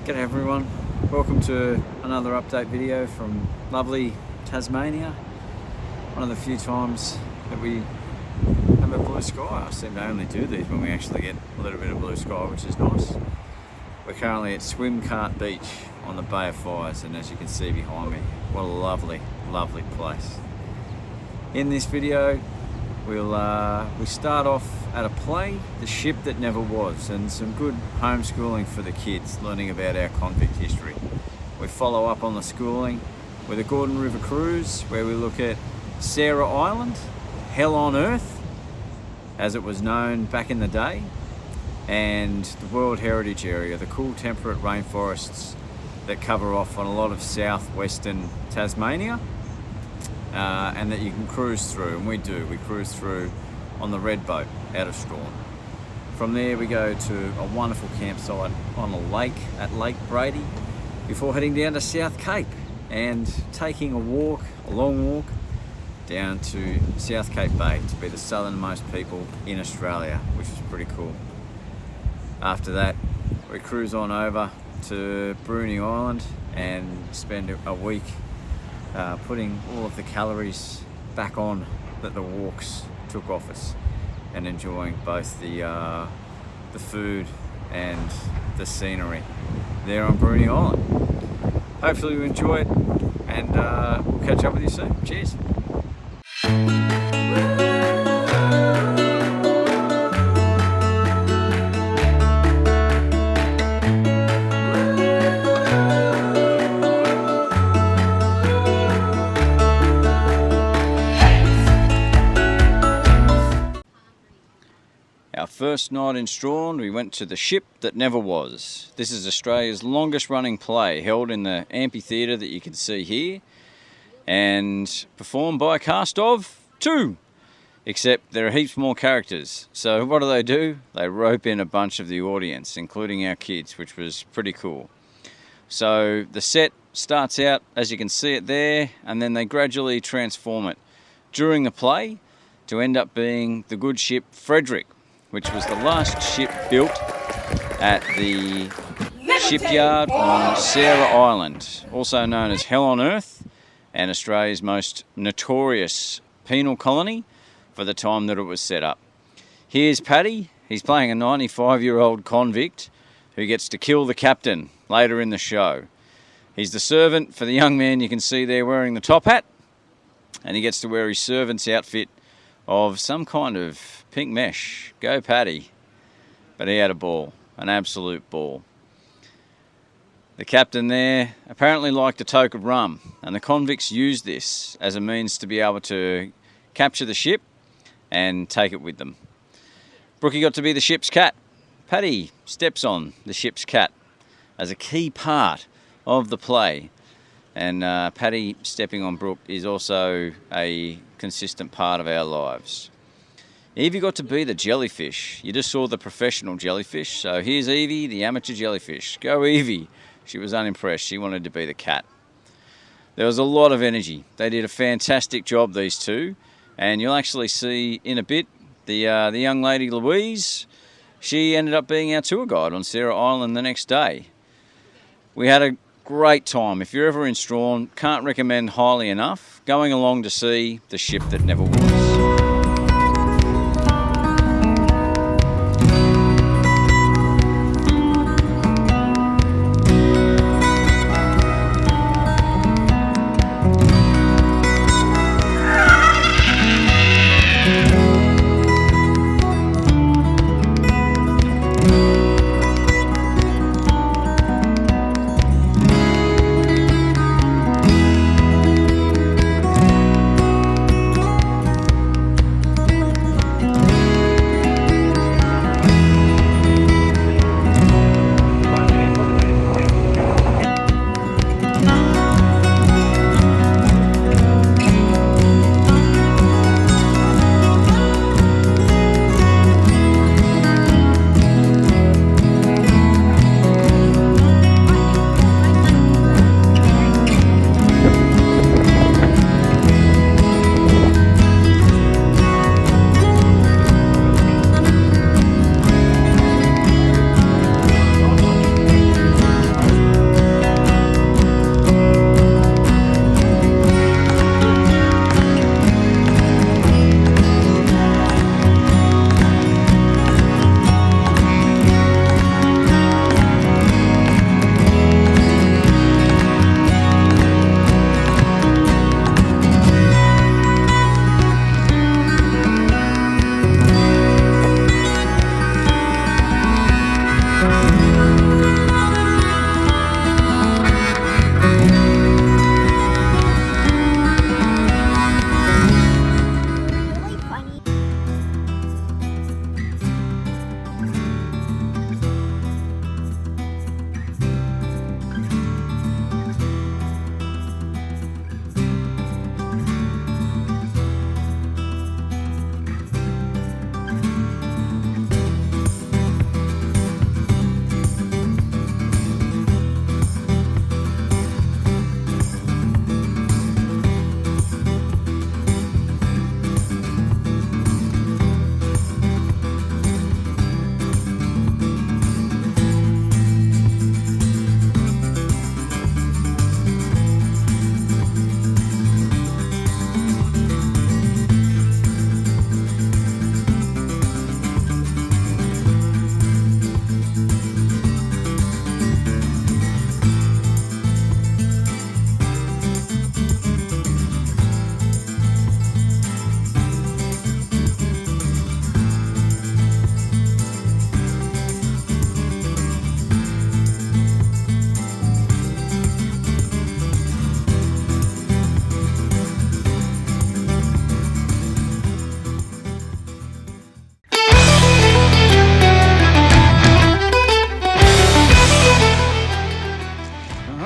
G'day everyone, welcome to another update video from lovely Tasmania. One of the few times that we have a blue sky. I seem to only do these when we actually get a little bit of blue sky, which is nice. We're currently at Swim Cart Beach on the Bay of Fires, and as you can see behind me, what a lovely, lovely place. In this video, we start off at a play, The Ship That Never Was, and some good homeschooling for the kids, learning about our convict history. We follow up on the schooling with a Gordon River cruise, where we look at Sarah Island, Hell on Earth, as it was known back in the day, and the World Heritage Area, the cool temperate rainforests that cover off on a lot of southwestern Tasmania. And that you can cruise through, and we do. We cruise through on the red boat out of Strawn. From there we go to a wonderful campsite on a lake at Lake Brady before heading down to South Cape and taking a long walk down to South Cape Bay to be the southernmost people in Australia, which is pretty cool. After that we cruise on over to Bruny Island and spend a week putting all of the calories back on that the walks took off us, and enjoying both the food and the scenery there on Bruny Island. Hopefully you enjoy it, and we'll catch up with you soon. Cheers. Our first night in Strawn, we went to The Ship That Never Was. This is Australia's longest running play, held in the amphitheatre that you can see here, and performed by a cast of 2, except there are heaps more characters. So what do? They rope in a bunch of the audience, including our kids, which was pretty cool. So the set starts out as you can see it there, and then they gradually transform it during the play to end up being the good ship Frederick, which was the last ship built at the shipyard on Sarah Island, also known as Hell on Earth, and Australia's most notorious penal colony for the time that it was set up. Here's Paddy. He's playing a 95-year-old convict who gets to kill the captain later in the show. He's the servant for the young man you can see there wearing the top hat, and he gets to wear his servant's outfit of some kind of pink mesh. Go Paddy. But he had a ball, an absolute ball. The captain there apparently liked a toke of rum, and the convicts used this as a means to be able to capture the ship and take it with them. Brookie got to be the ship's cat. Paddy steps on the ship's cat as a key part of the play. And Paddy stepping on Brooke is also a consistent part of our lives. Evie got to be the jellyfish. You just saw the professional jellyfish. So here's Evie, the amateur jellyfish. Go Evie. She was unimpressed. She wanted to be the cat. There was a lot of energy. They did a fantastic job, these two. And you'll actually see in a bit the young lady Louise. She ended up being our tour guide on Sarah Island the next day. We had a great time. If you're ever in Strawn, can't recommend highly enough going along to see The Ship That Never Was.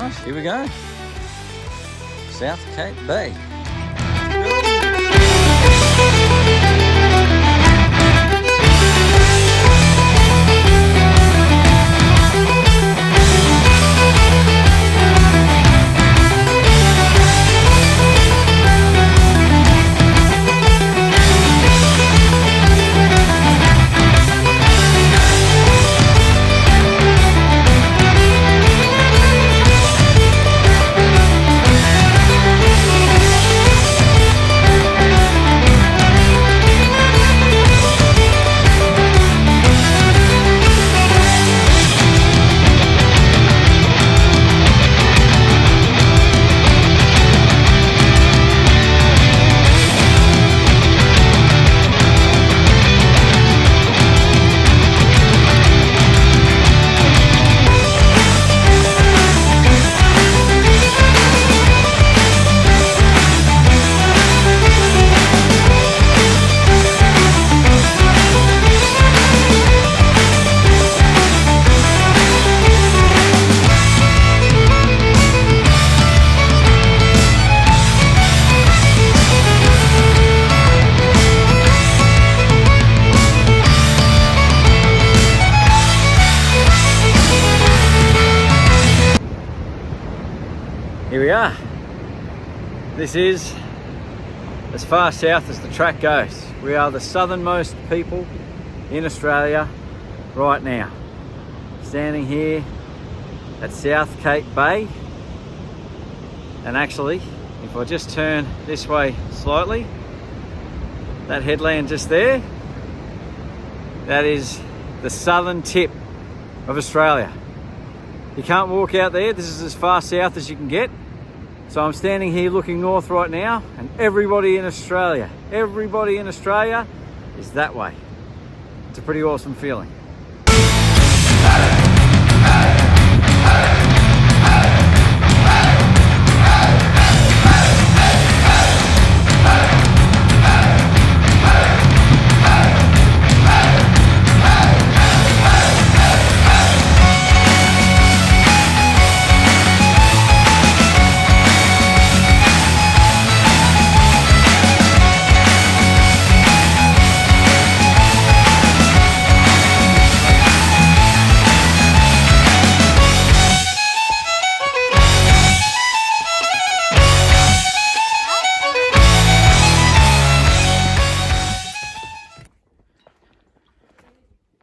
Alright, here we go. South Cape Bay. Here we are. This is as far south as the track goes. We are the southernmost people in Australia right now. Standing here at South Cape Bay. And actually, if I just turn this way slightly, that headland just there, that is the southern tip of Australia. You can't walk out there. This is as far south as you can get. So I'm standing here looking north right now, and everybody in Australia is that way. It's a pretty awesome feeling.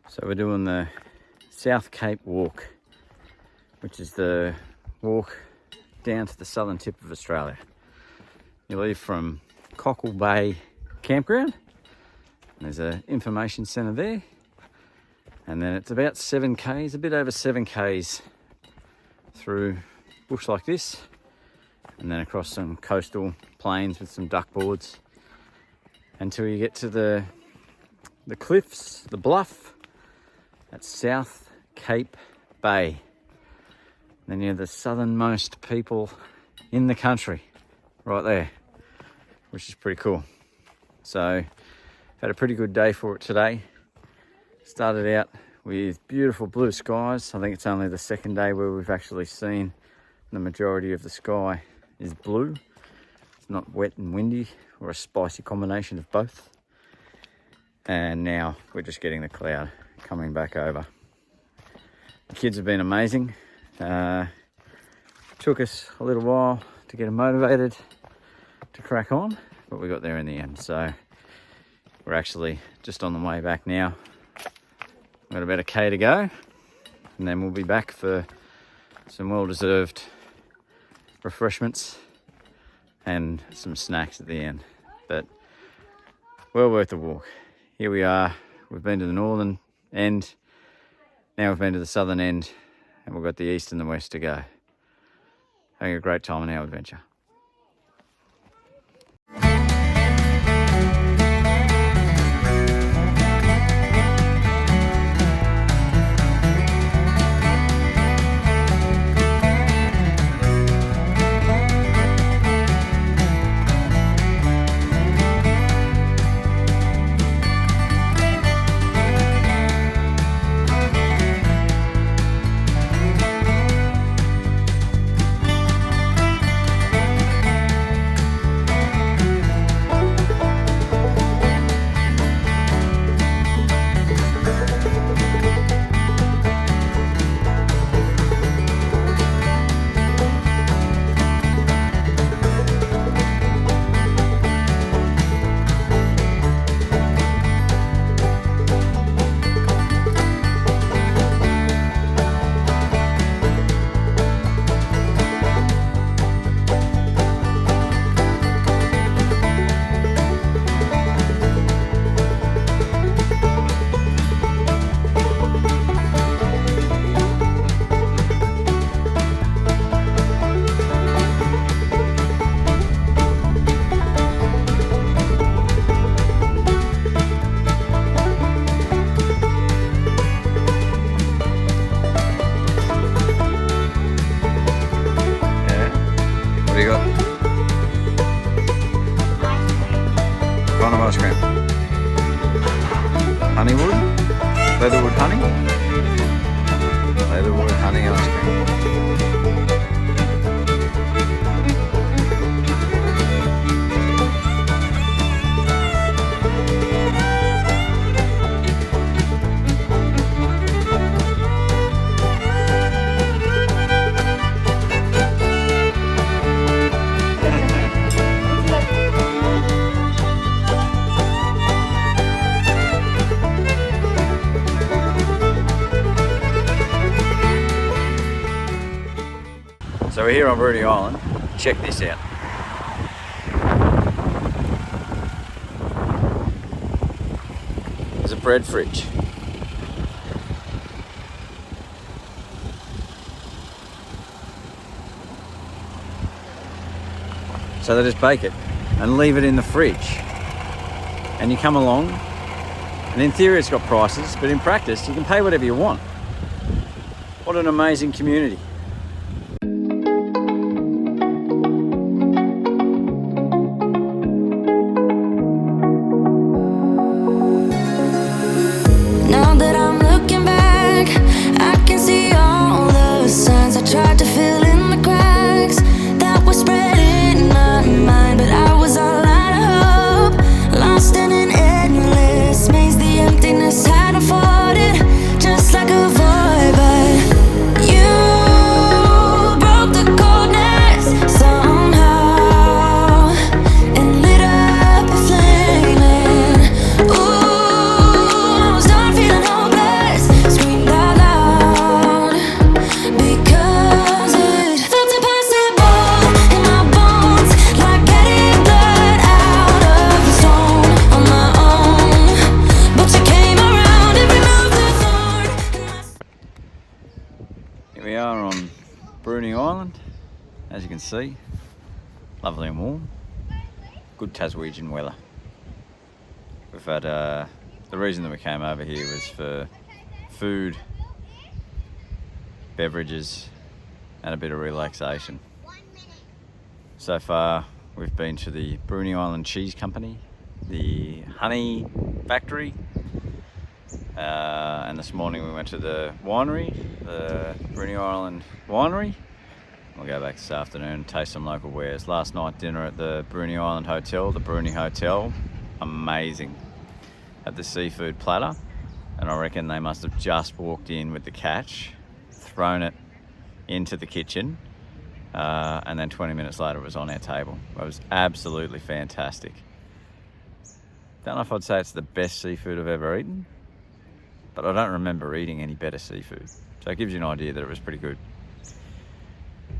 So we're doing the South Cape Walk, which is the walk down to the southern tip of Australia. You leave from Cockle Bay Campground, and there's an information centre there, and then it's about 7k's, a bit over 7k's through bush like this, and then across some coastal plains with some duck boards until you get to the cliffs, the bluff at South Cape Bay. Then you're the southernmost people in the country right there, which is pretty cool. So I've had a pretty good day for it today. Started out with beautiful blue skies. I think it's only the second day where we've actually seen the majority of the sky is blue. It's not wet and windy or a spicy combination of both. And now we're just getting the cloud coming back over. The kids have been amazing. Took us a little while to get them motivated to crack on, but we got there in the end. So we're actually just on the way back now. We've got about a K to go, and then we'll be back for some well-deserved refreshments and some snacks at the end. But well worth the walk. Here we are. We've been to the northern end, now we've been to the southern end, and we've got the east and the west to go. Having a great time on our adventure. the ice cream. So we're here on Bruny Island. Check this out. There's a bread fridge. So they just bake it and leave it in the fridge. And you come along, and in theory it's got prices, but in practice you can pay whatever you want. What an amazing community. Tried to fill in the cracks that were spread in my mind, but I was all out of hope, lost in an endless maze. The emptiness had unfolded just like a void, but you broke the coldness somehow and lit up a flame. And ooh, I was done feeling hopeless, screamed out loud because felt impossible in my bones, like getting blood out of the stone on my own. But you came around and removed the thorn. Here we are on Bruny Island, as you can see, lovely and warm, good Taswegian weather. We've had, the reason that we came over here was for food, beverages and a bit of relaxation. So far we've been to the Bruny Island Cheese Company, the honey factory, and this morning we went to the winery, the Bruny Island Winery. We'll go back this afternoon and taste some local wares. Last night dinner at the Bruny Island Hotel, the Bruny Hotel, amazing. Had the seafood platter, and I reckon they must have just walked in with the catch, thrown it into the kitchen, and then 20 minutes later it was on our table. It was absolutely fantastic. Don't know if I'd say it's the best seafood I've ever eaten, but I don't remember eating any better seafood. So it gives you an idea that it was pretty good.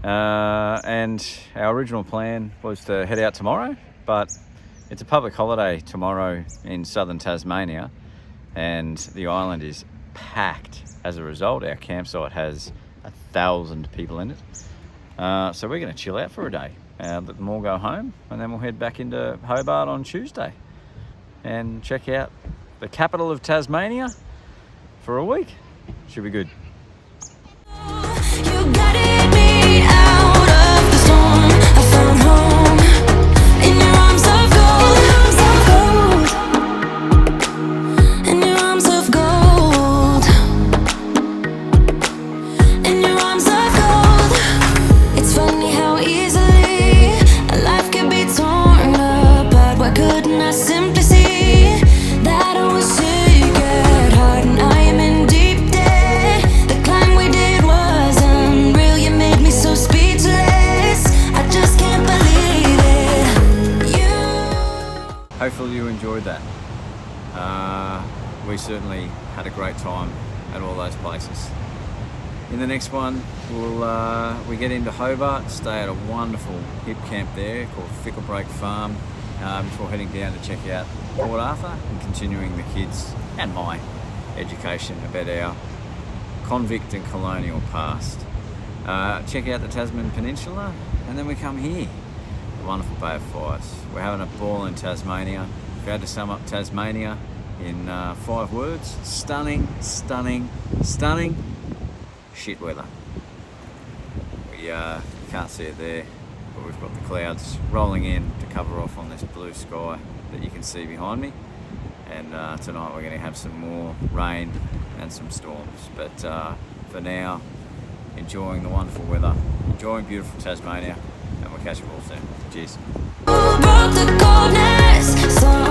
And our original plan was to head out tomorrow, but it's a public holiday tomorrow in southern Tasmania, and the island is packed. As a result, our campsite has 1,000 people in it. So we're going to chill out for a day, let them all go home, and then we'll head back into Hobart on Tuesday and check out the capital of Tasmania for a week. Should be good. You guided me out of the storm. I found home in your arms of gold, in your arms of gold, in your arms of gold. It's funny how easily a life can be torn apart. Why couldn't I simply see that I was sick at heart and I am in deep debt? The climb we did was unreal. You made me so speechless. I just can't believe it. You. Hopefully you enjoyed that. We certainly had a great time at all those places. In the next one, we get into Hobart, stay at a wonderful hip camp there called Ficklebreak Farm, before heading down to check out Port Arthur and continuing the kids and my education about our convict and colonial past. Check out the Tasman Peninsula, and then we come here, the wonderful Bay of Fives. We're having a ball in Tasmania. If I had to sum up Tasmania in 5 words: stunning, stunning, stunning, shit weather. We can't see it there, but we've got the clouds rolling in to cover off on this blue sky that you can see behind me. And tonight we're going to have some more rain and some storms. But for now, enjoying the wonderful weather, enjoying beautiful Tasmania, and we'll catch you all soon. Cheers. Who broke the coldness? So